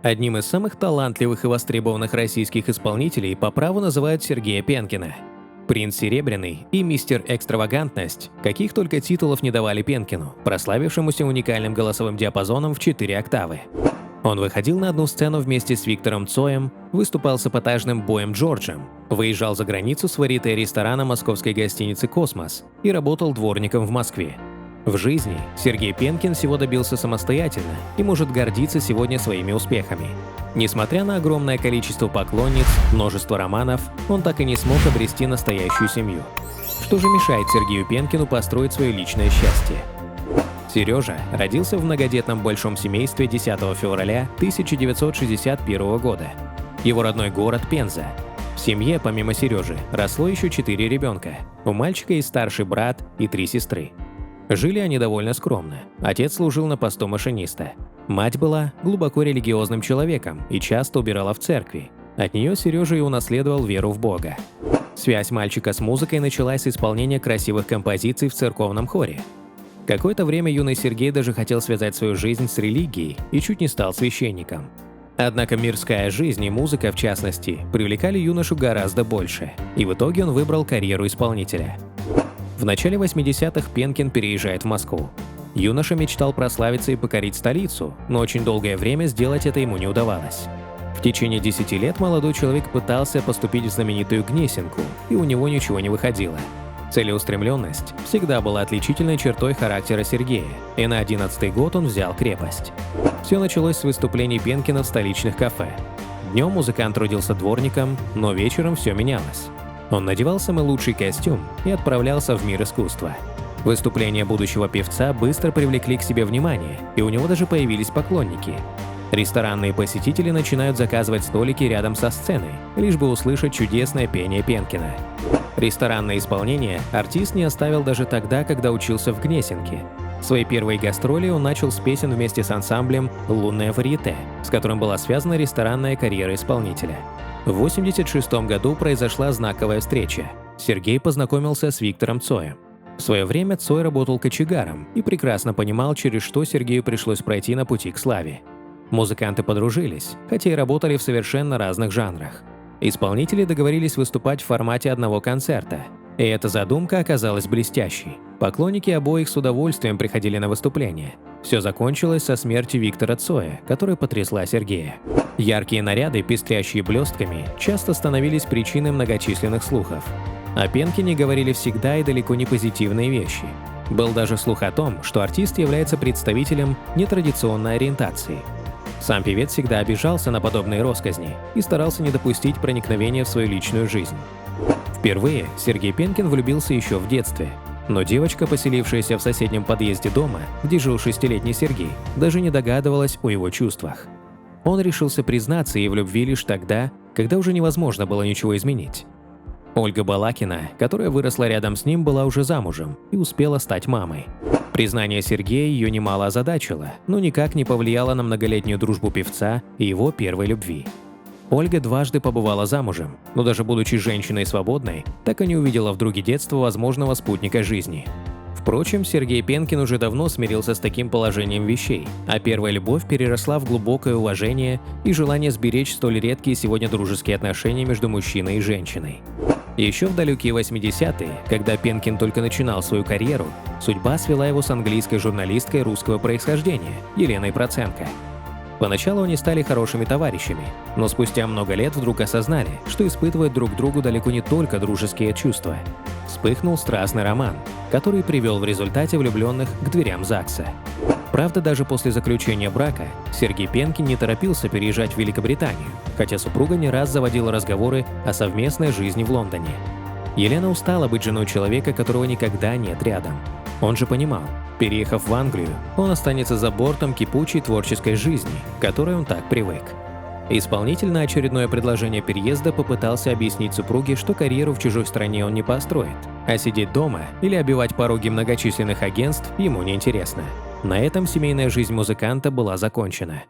Одним из самых талантливых и востребованных российских исполнителей по праву называют Сергея Пенкина. «Принц Серебряный» и «Мистер Экстравагантность» — каких только титулов не давали Пенкину, прославившемуся уникальным голосовым диапазоном в 4 октавы. Он выходил на одну сцену вместе с Виктором Цоем, выступал с эпатажным Боем Джорджем, выезжал за границу с варьете ресторана московской гостиницы «Космос» и работал дворником в Москве. В жизни Сергей Пенкин всего добился самостоятельно и может гордиться сегодня своими успехами. Несмотря на огромное количество поклонниц, множество романов, он так и не смог обрести настоящую семью. Что же мешает Сергею Пенкину построить свое личное счастье? Сережа родился в многодетном большом семействе 10 февраля 1961 года. Его родной город – Пенза. В семье, помимо Сережи, росло еще 4 ребенка. У мальчика есть старший брат и 3 сестры. Жили они довольно скромно. Отец служил на посту машиниста. Мать была глубоко религиозным человеком и часто убирала в церкви. От нее Сережа и унаследовал веру в Бога. Связь мальчика с музыкой началась с исполнения красивых композиций в церковном хоре. Какое-то время юный Сергей даже хотел связать свою жизнь с религией и чуть не стал священником. Однако мирская жизнь и музыка, в частности, привлекали юношу гораздо больше, и в итоге он выбрал карьеру исполнителя. В начале 80-х Пенкин переезжает в Москву. Юноша мечтал прославиться и покорить столицу, но очень долгое время сделать это ему не удавалось. В течение 10 лет молодой человек пытался поступить в знаменитую Гнесинку, и у него ничего не выходило. Целеустремленность всегда была отличительной чертой характера Сергея, и на 11-й год он взял крепость. Все началось с выступлений Пенкина в столичных кафе. Днем музыкант трудился дворником, но вечером все менялось. Он надевал самый лучший костюм и отправлялся в мир искусства. Выступления будущего певца быстро привлекли к себе внимание, и у него даже появились поклонники. Ресторанные посетители начинают заказывать столики рядом со сценой, лишь бы услышать чудесное пение Пенкина. Ресторанное исполнение артист не оставил даже тогда, когда учился в Гнесинке. Свои первые гастроли он начал с песен вместе с ансамблем «Лунное варьете», с которым была связана ресторанная карьера исполнителя. В 1986 году произошла знаковая встреча. Сергей познакомился с Виктором Цоем. В свое время Цой работал кочегаром и прекрасно понимал, через что Сергею пришлось пройти на пути к славе. Музыканты подружились, хотя и работали в совершенно разных жанрах. Исполнители договорились выступать в формате одного концерта, и эта задумка оказалась блестящей. Поклонники обоих с удовольствием приходили на выступления. Все закончилось со смертью Виктора Цоя, которая потрясла Сергея. Яркие наряды, пестрящие блестками, часто становились причиной многочисленных слухов. О Пенкине говорили всегда и далеко не позитивные вещи. Был даже слух о том, что артист является представителем нетрадиционной ориентации. Сам певец всегда обижался на подобные россказни и старался не допустить проникновения в свою личную жизнь. Впервые Сергей Пенкин влюбился еще в детстве. Но девочка, поселившаяся в соседнем подъезде дома, где жил 6-летний Сергей, даже не догадывалась о его чувствах. Он решился признаться ей в любви лишь тогда, когда уже невозможно было ничего изменить. Ольга Балакина, которая выросла рядом с ним, была уже замужем и успела стать мамой. Признание Сергея ее немало озадачило, но никак не повлияло на многолетнюю дружбу певца и его первой любви. Ольга дважды побывала замужем, но даже будучи женщиной свободной, так и не увидела в друге детства возможного спутника жизни. Впрочем, Сергей Пенкин уже давно смирился с таким положением вещей, а первая любовь переросла в глубокое уважение и желание сберечь столь редкие сегодня дружеские отношения между мужчиной и женщиной. Еще в далекие 80-е, когда Пенкин только начинал свою карьеру, судьба свела его с английской журналисткой русского происхождения Еленой Проценко. Поначалу они стали хорошими товарищами, но спустя много лет вдруг осознали, что испытывают друг другу далеко не только дружеские чувства. Вспыхнул страстный роман, который привел в результате влюбленных к дверям ЗАГСа. Правда, даже после заключения брака Сергей Пенкин не торопился переезжать в Великобританию, хотя супруга не раз заводила разговоры о совместной жизни в Лондоне. Елена устала быть женой человека, которого никогда нет рядом. Он же понимал, переехав в Англию, он останется за бортом кипучей творческой жизни, к которой он так привык. Исполнитель на очередное предложение переезда попытался объяснить супруге, что карьеру в чужой стране он не построит, а сидеть дома или обивать пороги многочисленных агентств ему неинтересно. На этом семейная жизнь музыканта была закончена.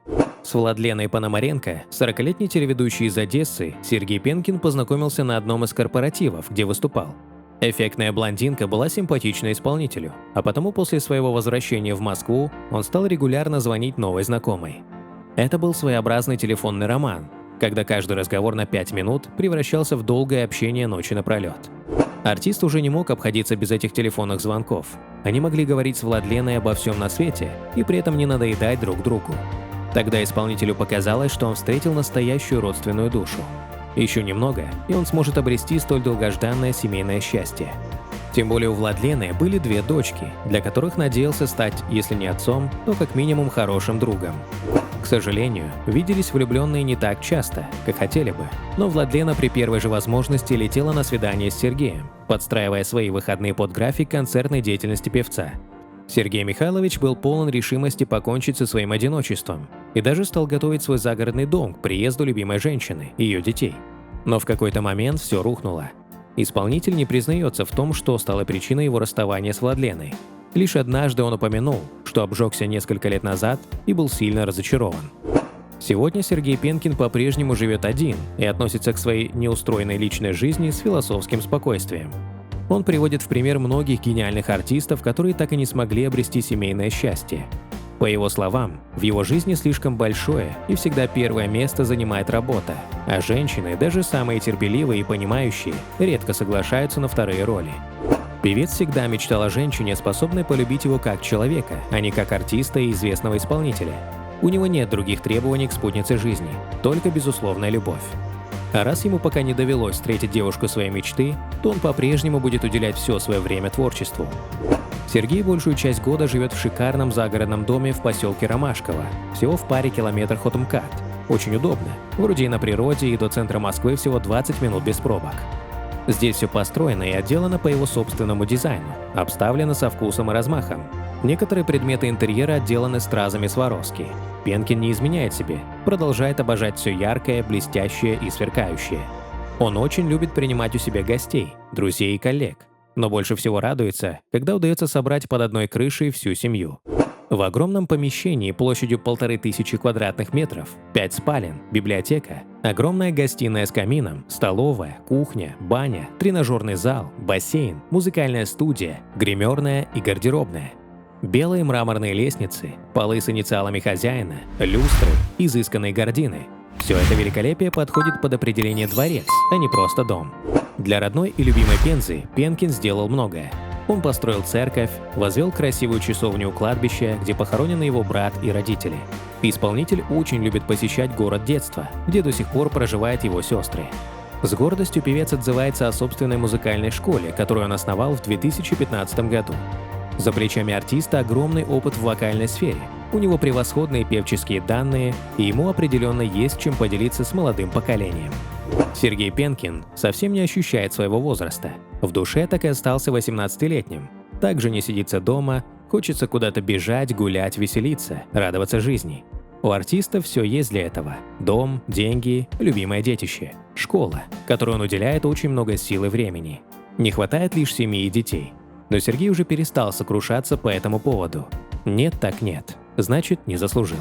С Владленой Пономаренко, 40-летней телеведущей из Одессы, Сергей Пенкин познакомился на одном из корпоративов, где выступал. Эффектная блондинка была симпатична исполнителю, а потому после своего возвращения в Москву он стал регулярно звонить новой знакомой. Это был своеобразный телефонный роман, когда каждый разговор на 5 минут превращался в долгое общение ночи напролет. Артист уже не мог обходиться без этих телефонных звонков. Они могли говорить с Владленой обо всем на свете и при этом не надоедать друг другу. Тогда исполнителю показалось, что он встретил настоящую родственную душу. Еще немного, и он сможет обрести столь долгожданное семейное счастье. Тем более у Владлены были 2 дочки, для которых надеялся стать, если не отцом, то как минимум хорошим другом. К сожалению, виделись влюбленные не так часто, как хотели бы, но Владлена при первой же возможности летела на свидание с Сергеем, подстраивая свои выходные под график концертной деятельности певца. Сергей Михайлович был полон решимости покончить со своим одиночеством и даже стал готовить свой загородный дом к приезду любимой женщины и ее детей. Но в какой-то момент все рухнуло. Исполнитель не признается в том, что стало причиной его расставания с Владленой. Лишь однажды он упомянул, что обжегся несколько лет назад и был сильно разочарован. Сегодня Сергей Пенкин по-прежнему живет один и относится к своей неустроенной личной жизни с философским спокойствием. Он приводит в пример многих гениальных артистов, которые так и не смогли обрести семейное счастье. По его словам, в его жизни слишком большое и всегда первое место занимает работа, а женщины, даже самые терпеливые и понимающие, редко соглашаются на вторые роли. Певец всегда мечтал о женщине, способной полюбить его как человека, а не как артиста и известного исполнителя. У него нет других требований к спутнице жизни, только безусловная любовь. А раз ему пока не довелось встретить девушку своей мечты, то он по-прежнему будет уделять все свое время творчеству. Сергей большую часть года живет в шикарном загородном доме в поселке Ромашково, всего в паре километрах от МКАД. Очень удобно, вроде и на природе, и до центра Москвы всего 20 минут без пробок. Здесь все построено и отделано по его собственному дизайну, обставлено со вкусом и размахом. Некоторые предметы интерьера отделаны стразами Сваровски. Пенкин не изменяет себе, продолжает обожать все яркое, блестящее и сверкающее. Он очень любит принимать у себя гостей, друзей и коллег, но больше всего радуется, когда удается собрать под одной крышей всю семью. В огромном помещении площадью 1500 квадратных метров, 5 спален, библиотека, огромная гостиная с камином, столовая, кухня, баня, тренажерный зал, бассейн, музыкальная студия, гримерная и гардеробная. Белые мраморные лестницы, полы с инициалами хозяина, люстры, изысканные гардины. Все это великолепие подходит под определение дворец, а не просто дом. Для родной и любимой Пензы Пенкин сделал многое. Он построил церковь, возвел красивую часовню у кладбища, где похоронены его брат и родители. Исполнитель очень любит посещать город детства, где до сих пор проживают его сестры. С гордостью певец отзывается о собственной музыкальной школе, которую он основал в 2015 году. За плечами артиста огромный опыт в вокальной сфере, у него превосходные певческие данные, и ему определенно есть чем поделиться с молодым поколением. Сергей Пенкин совсем не ощущает своего возраста. В душе так и остался 18-летним. Также не сидится дома, хочется куда-то бежать, гулять, веселиться, радоваться жизни. У артиста все есть для этого. Дом, деньги, любимое детище, школа, которой он уделяет очень много сил и времени. Не хватает лишь семьи и детей. Но Сергей уже перестал сокрушаться по этому поводу. Нет так нет, значит, не заслужил.